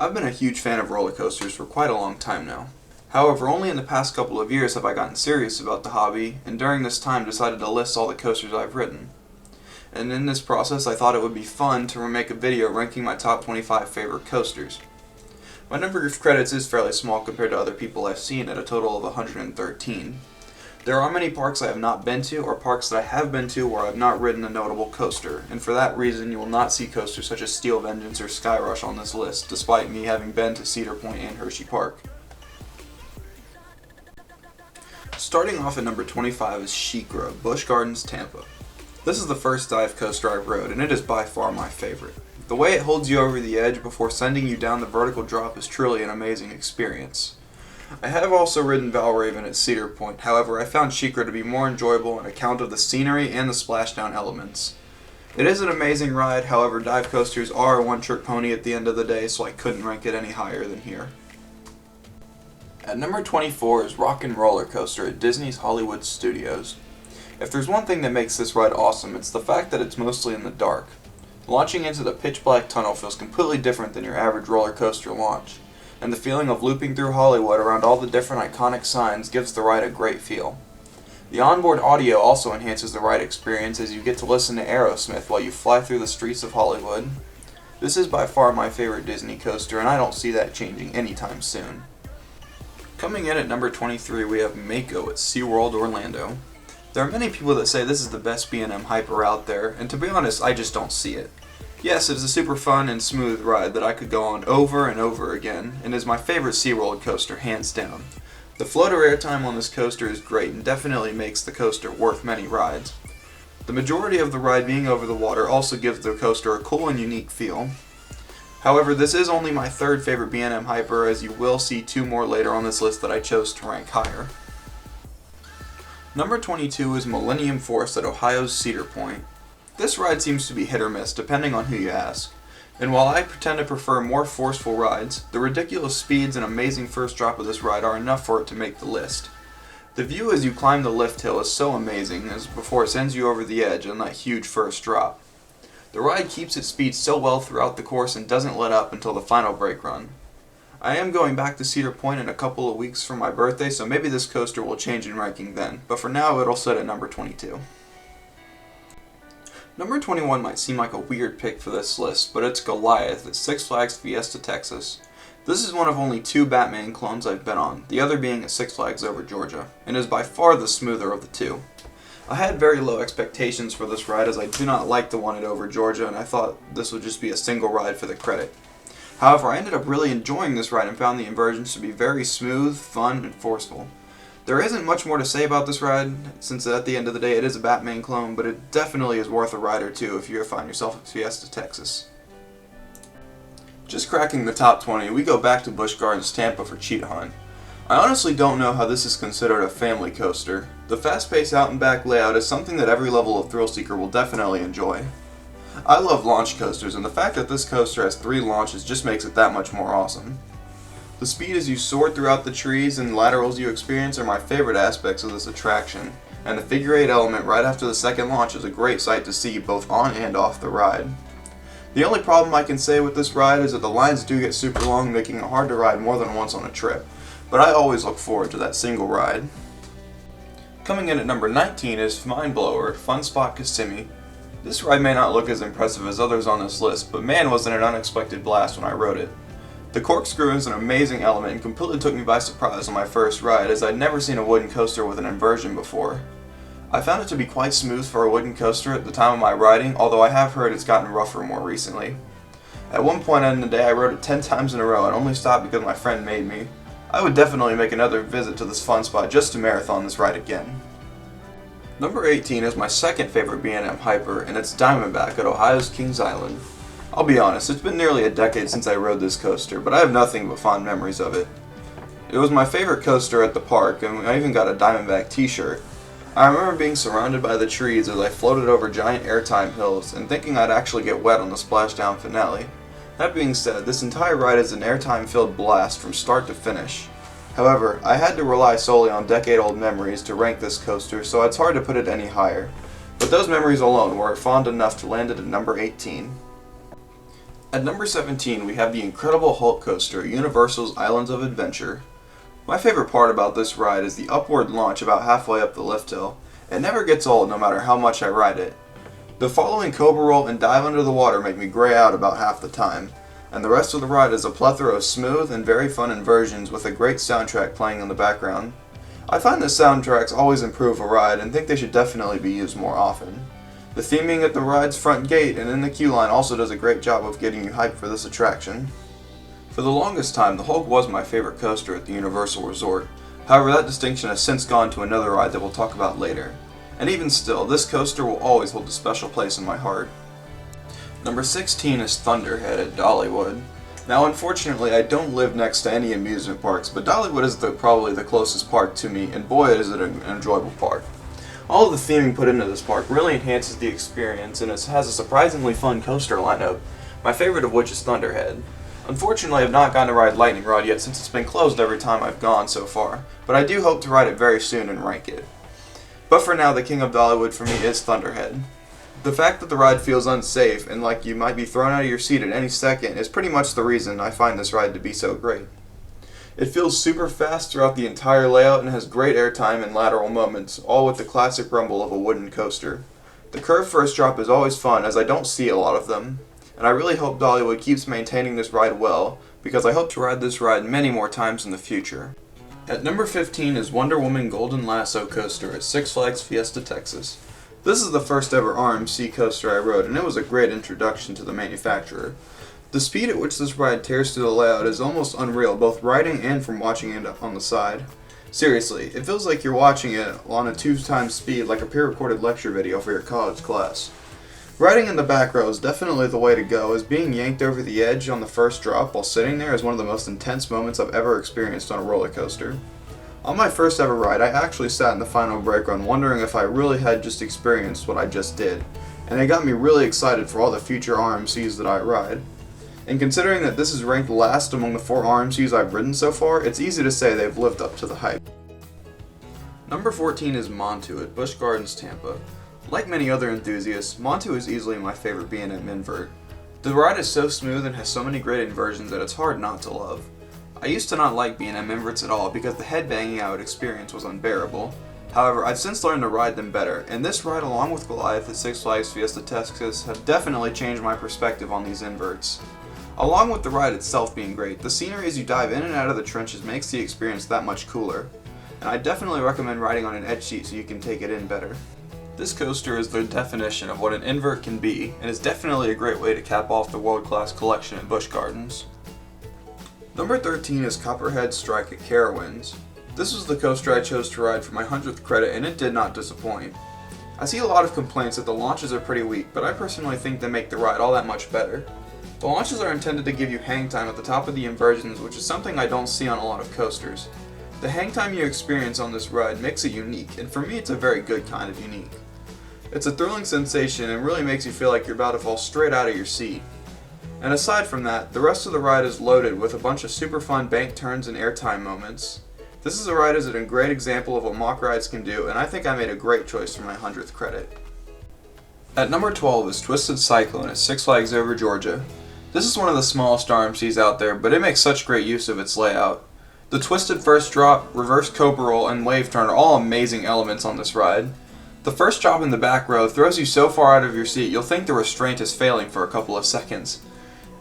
I've been a huge fan of roller coasters for quite a long time now. However, only in the past couple of years have I gotten serious about the hobby, and during this time decided to list all the coasters I've ridden. And in this process I thought it would be fun to make a video ranking my top 25 favorite coasters. My number of credits is fairly small compared to other people I've seen at a total of 113. There are many parks I have not been to, or parks that I have been to where I have not ridden a notable coaster, and for that reason you will not see coasters such as Steel Vengeance or Skyrush on this list, despite me having been to Cedar Point and Hershey Park. Starting off at number 25 is Sheikra, Busch Gardens, Tampa. This is the first dive coaster I rode, and it is by far my favorite. The way it holds you over the edge before sending you down the vertical drop is truly an amazing experience. I have also ridden Valraven at Cedar Point, however I found Sheikra to be more enjoyable on account of the scenery and the splashdown elements. It is an amazing ride, however dive coasters are a one-trick pony at the end of the day, so I couldn't rank it any higher than here. At number 24 is Rockin Rollercoaster at Disney's Hollywood Studios. If there's one thing that makes this ride awesome, it's the fact that it's mostly in the dark. Launching into the pitch black tunnel feels completely different than your average roller coaster launch, and the feeling of looping through Hollywood around all the different iconic signs gives the ride a great feel. The onboard audio also enhances the ride experience as you get to listen to Aerosmith while you fly through the streets of Hollywood. This is by far my favorite Disney coaster, and I don't see that changing anytime soon. Coming in at number 23 we have Mako at SeaWorld Orlando. There are many people that say this is the best B&M hyper out there, and to be honest, I just don't see it. Yes, it is a super fun and smooth ride that I could go on over and over again, and is my favorite SeaWorld coaster, hands down. The floater airtime on this coaster is great and definitely makes the coaster worth many rides. The majority of the ride being over the water also gives the coaster a cool and unique feel. However, this is only my third favorite B&M hyper, as you will see two more later on this list that I chose to rank higher. Number 22 is Millennium Force at Ohio's Cedar Point. This ride seems to be hit or miss depending on who you ask, and while I tend to prefer more forceful rides, the ridiculous speeds and amazing first drop of this ride are enough for it to make the list. The view as you climb the lift hill is so amazing as before it sends you over the edge on that huge first drop. The ride keeps its speed so well throughout the course and doesn't let up until the final brake run. I am going back to Cedar Point in a couple of weeks for my birthday, so maybe this coaster will change in ranking then, but for now it'll sit at number 22. Number 21 might seem like a weird pick for this list, but it's Goliath at Six Flags Fiesta, Texas. This is one of only two Batman clones I've been on, the other being at Six Flags Over Georgia, and is by far the smoother of the two. I had very low expectations for this ride as I do not like the one at Over Georgia, and I thought this would just be a single ride for the credit. However, I ended up really enjoying this ride and found the inversions to be very smooth, fun, and forceful. There isn't much more to say about this ride, since at the end of the day it is a Batman clone, but it definitely is worth a ride or two if you find yourself at Fiesta, Texas. Just cracking the top 20, we go back to Busch Gardens, Tampa for Cheetah Hunt. I honestly don't know how this is considered a family coaster. The fast-paced out and back layout is something that every level of thrill seeker will definitely enjoy. I love launch coasters, and the fact that this coaster has 3 launches just makes it that much more awesome. The speed as you soar throughout the trees and laterals you experience are my favorite aspects of this attraction, and the figure 8 element right after the second launch is a great sight to see both on and off the ride. The only problem I can say with this ride is that the lines do get super long, making it hard to ride more than once on a trip, but I always look forward to that single ride. Coming in at number 19 is Mindblower at Fun Spot Kissimmee. This ride may not look as impressive as others on this list, but man was it an unexpected blast when I rode it. The corkscrew is an amazing element and completely took me by surprise on my first ride, as I'd never seen a wooden coaster with an inversion before. I found it to be quite smooth for a wooden coaster at the time of my riding, although I have heard it's gotten rougher more recently. At one point in the day I rode it 10 times in a row and only stopped because my friend made me. I would definitely make another visit to this fun spot just to marathon this ride again. Number 18 is my second favorite B&M hyper, and it's Diamondback at Ohio's Kings Island. I'll be honest, it's been nearly a decade since I rode this coaster, but I have nothing but fond memories of it. It was my favorite coaster at the park, and I even got a Diamondback t-shirt. I remember being surrounded by the trees as I floated over giant airtime hills, and thinking I'd actually get wet on the splashdown finale. That being said, this entire ride is an airtime-filled blast from start to finish. However, I had to rely solely on decade-old memories to rank this coaster, so it's hard to put it any higher. But those memories alone were fond enough to land it at number 18. At number 17, we have the Incredible Hulk Coaster, Universal's Islands of Adventure. My favorite part about this ride is the upward launch about halfway up the lift hill. It never gets old no matter how much I ride it. The following cobra roll and dive under the water make me gray out about half the time, and the rest of the ride is a plethora of smooth and very fun inversions with a great soundtrack playing in the background. I find that soundtracks always improve a ride and think they should definitely be used more often. The theming at the ride's front gate and in the queue line also does a great job of getting you hyped for this attraction. For the longest time, the Hulk was my favorite coaster at the Universal Resort. However, that distinction has since gone to another ride that we'll talk about later. And even still, this coaster will always hold a special place in my heart. Number 16 is Thunderhead at Dollywood. Now unfortunately, I don't live next to any amusement parks, but Dollywood is probably the closest park to me, and boy is it an enjoyable park. All of the theming put into this park really enhances the experience, and it has a surprisingly fun coaster lineup, my favorite of which is Thunderhead. Unfortunately, I have not gotten to ride Lightning Rod yet since it's been closed every time I've gone so far, but I do hope to ride it very soon and rank it. But for now, the king of Dollywood for me is Thunderhead. The fact that the ride feels unsafe and like you might be thrown out of your seat at any second is pretty much the reason I find this ride to be so great. It feels super fast throughout the entire layout and has great airtime and lateral moments, all with the classic rumble of a wooden coaster. The curved first drop is always fun, as I don't see a lot of them, and I really hope Dollywood keeps maintaining this ride well, because I hope to ride this ride many more times in the future. At number 15 is Wonder Woman Golden Lasso Coaster at Six Flags Fiesta, Texas. This is the first ever RMC coaster I rode, and it was a great introduction to the manufacturer. The speed at which this ride tears through the layout is almost unreal, both riding and from watching it on the side. Seriously, it feels like you're watching it on a 2x speed like a pre-recorded lecture video for your college class. Riding in the back row is definitely the way to go, as being yanked over the edge on the first drop while sitting there is one of the most intense moments I've ever experienced on a roller coaster. On my first ever ride, I actually sat in the final brake run wondering if I really had just experienced what I just did, and it got me really excited for all the future RMCs that I ride. And considering that this is ranked last among the 4 RMCs I've ridden so far, it's easy to say they've lived up to the hype. Number 14 is Montu at Busch Gardens, Tampa. Like many other enthusiasts, Montu is easily my favorite B&M invert. The ride is so smooth and has so many great inversions that it's hard not to love. I used to not like B&M inverts at all because the headbanging I would experience was unbearable. However, I've since learned to ride them better, and this ride along with Goliath at Six Flags Fiesta, Texas have definitely changed my perspective on these inverts. Along with the ride itself being great, the scenery as you dive in and out of the trenches makes the experience that much cooler, and I definitely recommend riding on an edge seat so you can take it in better. This coaster is the definition of what an invert can be, and is definitely a great way to cap off the world-class collection at Busch Gardens. Number 13 is Copperhead Strike at Carewind. This was the coaster I chose to ride for my 100th credit, and it did not disappoint. I see a lot of complaints that the launches are pretty weak, but I personally think they make the ride all that much better. The launches are intended to give you hang time at the top of the inversions, which is something I don't see on a lot of coasters. The hang time you experience on this ride makes it unique, and for me it's a very good kind of unique. It's a thrilling sensation and really makes you feel like you're about to fall straight out of your seat. And aside from that, the rest of the ride is loaded with a bunch of super fun bank turns and airtime moments. This is a ride as a great example of what mock rides can do, and I think I made a great choice for my 100th credit. At number 12 is Twisted Cyclone at Six Flags Over Georgia. This is one of the smallest RMCs out there, but it makes such great use of its layout. The twisted first drop, reverse cobra roll, and wave turn are all amazing elements on this ride. The first drop in the back row throws you so far out of your seat you'll think the restraint is failing for a couple of seconds.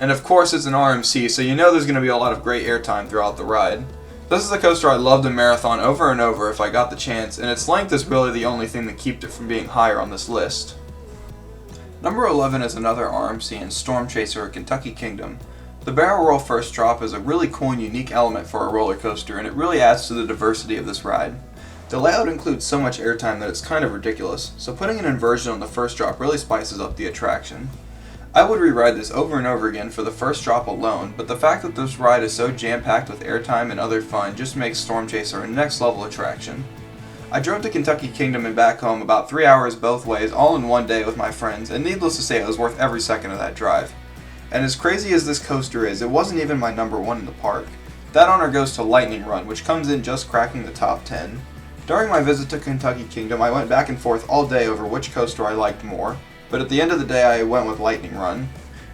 And of course it's an RMC, so you know there's going to be a lot of great airtime throughout the ride. This is a coaster I love to marathon over and over if I got the chance, and its length is really the only thing that keeps it from being higher on this list. Number 11 is another RMC in Storm Chaser at Kentucky Kingdom. The barrel roll first drop is a really cool and unique element for a roller coaster, and it really adds to the diversity of this ride. The layout includes so much airtime that it's kind of ridiculous, so putting an inversion on the first drop really spices up the attraction. I would re-ride this over and over again for the first drop alone, but the fact that this ride is so jam-packed with airtime and other fun just makes Storm Chaser a next level attraction. I drove to Kentucky Kingdom and back home about 3 hours both ways, all in one day with my friends, and needless to say it was worth every second of that drive. And as crazy as this coaster is, it wasn't even my number 1 in the park. That honor goes to Lightning Run, which comes in just cracking the top 10. During my visit to Kentucky Kingdom, I went back and forth all day over which coaster I liked more, but at the end of the day I went with Lightning Run.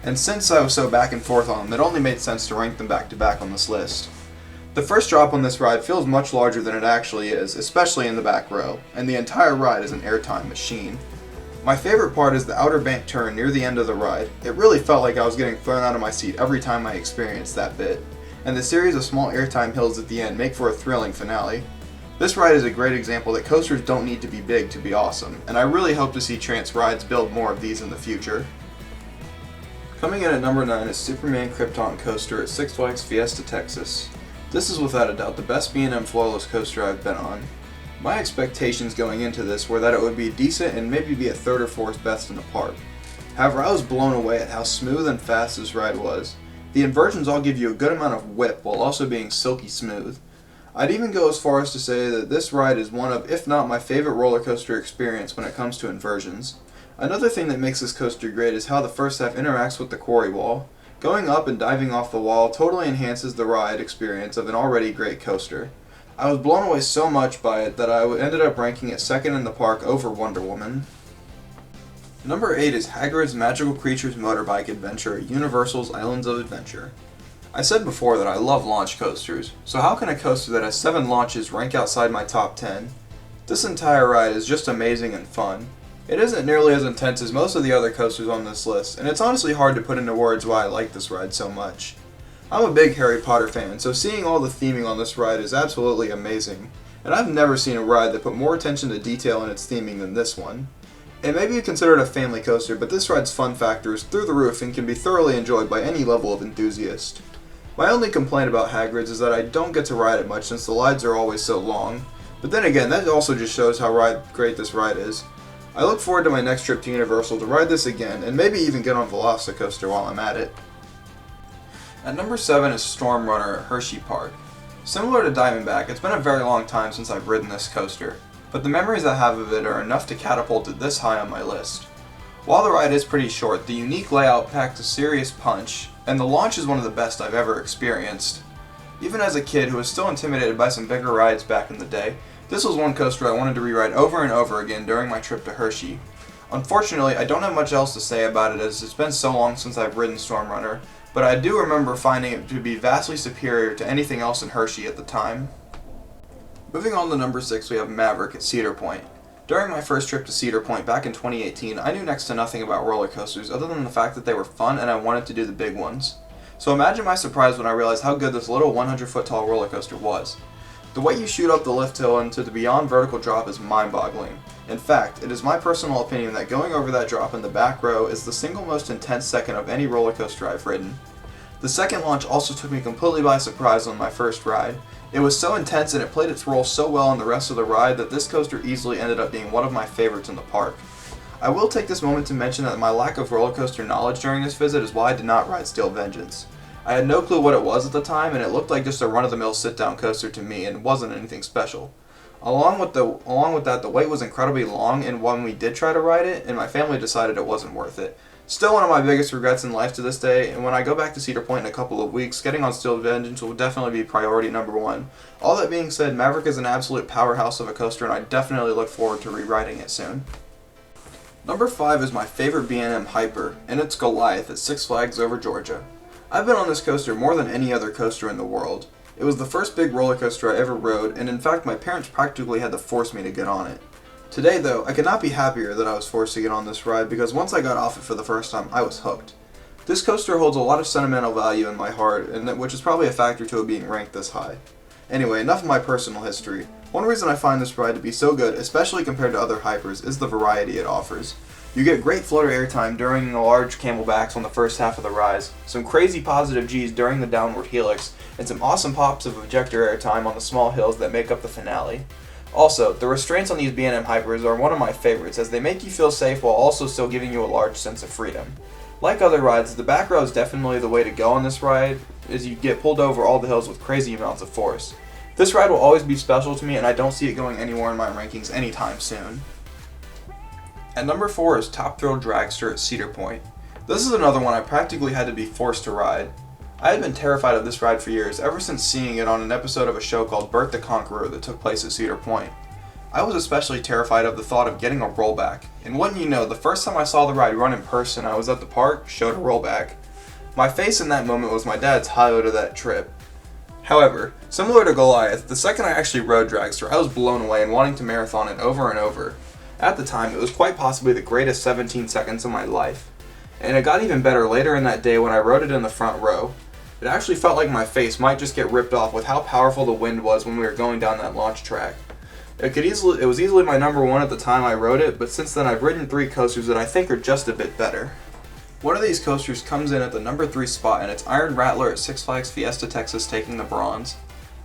and since I was so back and forth on them, it only made sense to rank them back to back on this list. The first drop on this ride feels much larger than it actually is, especially in the back row, and the entire ride is an airtime machine. My favorite part is the outer bank turn near the end of the ride. It really felt like I was getting thrown out of my seat every time I experienced that bit, and the series of small airtime hills at the end make for a thrilling finale. This ride is a great example that coasters don't need to be big to be awesome, and I really hope to see Trance rides build more of these in the future. Coming in at number 9 is Superman Krypton Coaster at Six Flags Fiesta, Texas. This is without a doubt the best B&M floorless coaster I've been on. My expectations going into this were that it would be decent and maybe be a third or fourth best in the park. However, I was blown away at how smooth and fast this ride was. The inversions all give you a good amount of whip while also being silky smooth. I'd even go as far as to say that this ride is one of, if not my favorite roller coaster experience when it comes to inversions. Another thing that makes this coaster great is how the first half interacts with the quarry wall. Going up and diving off the wall totally enhances the ride experience of an already great coaster. I was blown away so much by it that I ended up ranking it second in the park over Wonder Woman. Number 8 is Hagrid's Magical Creatures Motorbike Adventure at Universal's Islands of Adventure. I said before that I love launch coasters, so how can a coaster that has 7 launches rank outside my top 10? This entire ride is just amazing and fun. It isn't nearly as intense as most of the other coasters on this list, and it's honestly hard to put into words why I like this ride so much. I'm a big Harry Potter fan, so seeing all the theming on this ride is absolutely amazing, and I've never seen a ride that put more attention to detail in its theming than this one. It may be considered a family coaster, but this ride's fun factor is through the roof and can be thoroughly enjoyed by any level of enthusiast. My only complaint about Hagrids is that I don't get to ride it much since the lines are always so long, but then again, that also just shows how great this ride is. I look forward to my next trip to Universal to ride this again, and maybe even get on Velocicoaster while I'm at it. At number 7 is Storm Runner at Hershey Park. Similar to Diamondback, it's been a very long time since I've ridden this coaster, but the memories I have of it are enough to catapult it this high on my list. While the ride is pretty short, the unique layout packs a serious punch, and the launch is one of the best I've ever experienced. Even as a kid who was still intimidated by some bigger rides back in the day, this was one coaster I wanted to re-ride over and over again during my trip to Hershey. Unfortunately, I don't have much else to say about it as it's been so long since I've ridden Storm Runner, but I do remember finding it to be vastly superior to anything else in Hershey at the time. Moving on to number 6, we have Maverick at Cedar Point. During my first trip to Cedar Point back in 2018, I knew next to nothing about roller coasters other than the fact that they were fun and I wanted to do the big ones. So imagine my surprise when I realized how good this little 100-foot tall roller coaster was. The way you shoot up the lift hill into the beyond vertical drop is mind-boggling. In fact, it is my personal opinion that going over that drop in the back row is the single most intense second of any roller coaster I've ridden. The second launch also took me completely by surprise on my first ride. It was so intense and it played its role so well in the rest of the ride that this coaster easily ended up being one of my favorites in the park. I will take this moment to mention that my lack of roller coaster knowledge during this visit is why I did not ride Steel Vengeance. I had no clue what it was at the time, and it looked like just a run-of-the-mill sit-down coaster to me, and wasn't anything special. Along with that, the wait was incredibly long, and when we did try to ride it, and my family decided it wasn't worth it. Still one of my biggest regrets in life to this day, and when I go back to Cedar Point in a couple of weeks, getting on Steel Vengeance will definitely be priority number 1. All that being said, Maverick is an absolute powerhouse of a coaster, and I definitely look forward to re-riding it soon. Number 5 is my favorite B&M Hyper, and it's Goliath at Six Flags Over Georgia. I've been on this coaster more than any other coaster in the world. It was the first big roller coaster I ever rode, and in fact my parents practically had to force me to get on it. Today though, I could not be happier that I was forced to get on this ride because once I got off it for the first time, I was hooked. This coaster holds a lot of sentimental value in my heart, which is probably a factor to it being ranked this high. Anyway, enough of my personal history. One reason I find this ride to be so good, especially compared to other hypers, is the variety it offers. You get great floater airtime during the large camelbacks on the first half of the rise, some crazy positive G's during the downward helix, and some awesome pops of ejector airtime on the small hills that make up the finale. Also, the restraints on these B&M Hypers are one of my favorites as they make you feel safe while also still giving you a large sense of freedom. Like other rides, the back row is definitely the way to go on this ride, as you get pulled over all the hills with crazy amounts of force. This ride will always be special to me and I don't see it going anywhere in my rankings anytime soon. At number 4 is Top Thrill Dragster at Cedar Point. This is another one I practically had to be forced to ride. I had been terrified of this ride for years, ever since seeing it on an episode of a show called Bert the Conqueror that took place at Cedar Point. I was especially terrified of the thought of getting a rollback. And wouldn't you know, the first time I saw the ride run in person, I was at the park, showed a rollback. My face in that moment was my dad's highlight of that trip. However, similar to Goliath, the second I actually rode Dragster, I was blown away and wanting to marathon it over and over. At the time, it was quite possibly the greatest 17 seconds of my life. And it got even better later in that day when I rode it in the front row. It actually felt like my face might just get ripped off with how powerful the wind was when we were going down that launch track. It was easily my number one at the time I rode it, but since then I've ridden 3 coasters that I think are just a bit better. One of these coasters comes in at the number 3 spot, and it's Iron Rattler at Six Flags Fiesta, Texas, taking the bronze.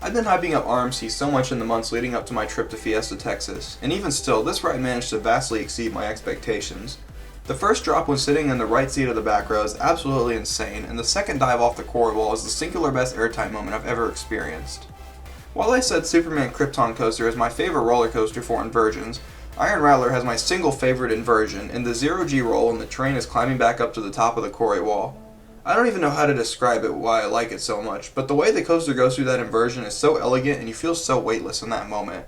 I've been hyping up RMC so much in the months leading up to my trip to Fiesta, Texas, and even still, this ride managed to vastly exceed my expectations. The first drop when sitting in the right seat of the back row is absolutely insane, and the second dive off the quarry wall is the singular best airtime moment I've ever experienced. While I said Superman Krypton coaster is my favorite roller coaster for inversions, Iron Rattler has my single favorite inversion in the 0G roll when the train is climbing back up to the top of the quarry wall. I don't even know how to describe it, why I like it so much, but the way the coaster goes through that inversion is so elegant and you feel so weightless in that moment.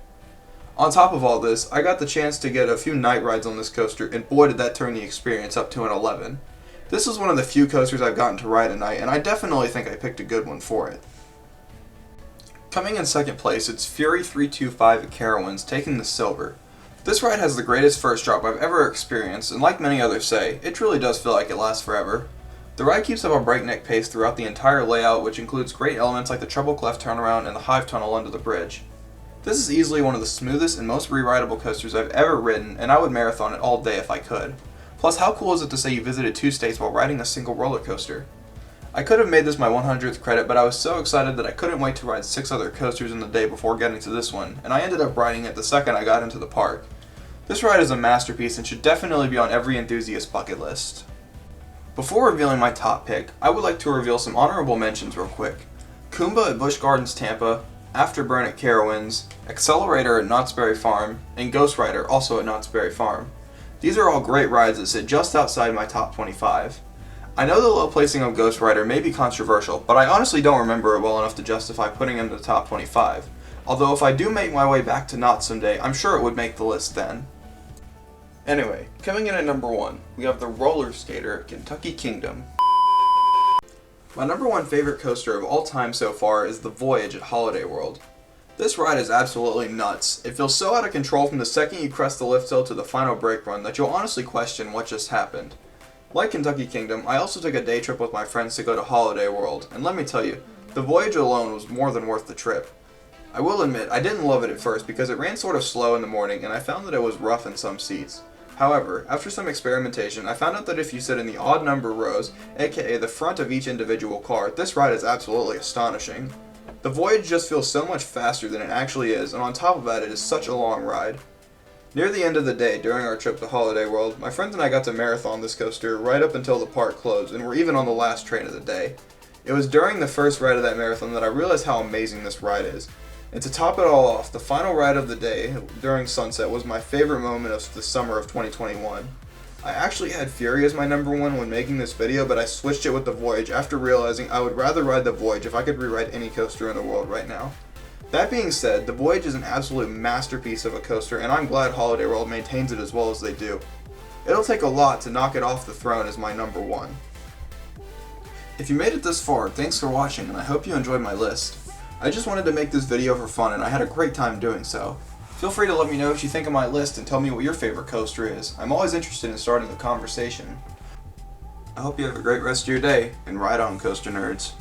On top of all this, I got the chance to get a few night rides on this coaster, and boy did that turn the experience up to an 11. This is one of the few coasters I've gotten to ride at night, and I definitely think I picked a good one for it. Coming in second place, it's Fury 325 at Carowinds, taking the silver. This ride has the greatest first drop I've ever experienced, and like many others say, it truly does feel like it lasts forever. The ride keeps up a breakneck pace throughout the entire layout, which includes great elements like the treble clef turnaround and the hive tunnel under the bridge. This is easily one of the smoothest and most re-rideable coasters I've ever ridden, and I would marathon it all day if I could. Plus, how cool is it to say you visited 2 states while riding a single roller coaster? I could have made this my 100th credit, but I was so excited that I couldn't wait to ride 6 other coasters in the day before getting to this one, and I ended up riding it the second I got into the park. This ride is a masterpiece and should definitely be on every enthusiast's bucket list. Before revealing my top pick, I would like to reveal some honorable mentions real quick. Kumba at Busch Gardens, Tampa, Afterburn at Carowinds, Accelerator at Knott's Berry Farm, and Ghost Rider also at Knott's Berry Farm. These are all great rides that sit just outside my top 25. I know the low placing of Ghost Rider may be controversial, but I honestly don't remember it well enough to justify putting him in the top 25. Although if I do make my way back to Knott's someday, I'm sure it would make the list then. Anyway, coming in at number 1, we have the Roller Skater at Kentucky Kingdom. My number 1 favorite coaster of all time so far is the Voyage at Holiday World. This ride is absolutely nuts. It feels so out of control from the second you crest the lift hill to the final brake run that you'll honestly question what just happened. Like Kentucky Kingdom, I also took a day trip with my friends to go to Holiday World, and let me tell you, the Voyage alone was more than worth the trip. I will admit, I didn't love it at first because it ran sort of slow in the morning and I found that it was rough in some seats. However, after some experimentation, I found out that if you sit in the odd number rows, aka the front of each individual car, this ride is absolutely astonishing. The Voyage just feels so much faster than it actually is, and on top of that, it is such a long ride. Near the end of the day, during our trip to Holiday World, my friends and I got to marathon this coaster right up until the park closed, and were even on the last train of the day. It was during the first ride of that marathon that I realized how amazing this ride is. And to top it all off, the final ride of the day, during sunset, was my favorite moment of the summer of 2021. I actually had Fury as my number 1 when making this video, but I switched it with the Voyage after realizing I would rather ride the Voyage if I could rewrite any coaster in the world right now. That being said, the Voyage is an absolute masterpiece of a coaster, and I'm glad Holiday World maintains it as well as they do. It'll take a lot to knock it off the throne as my number 1. If you made it this far, thanks for watching, and I hope you enjoyed my list. I just wanted to make this video for fun, and I had a great time doing so. Feel free to let me know what you think of my list and tell me what your favorite coaster is. I'm always interested in starting a conversation. I hope you have a great rest of your day, and ride on, coaster nerds.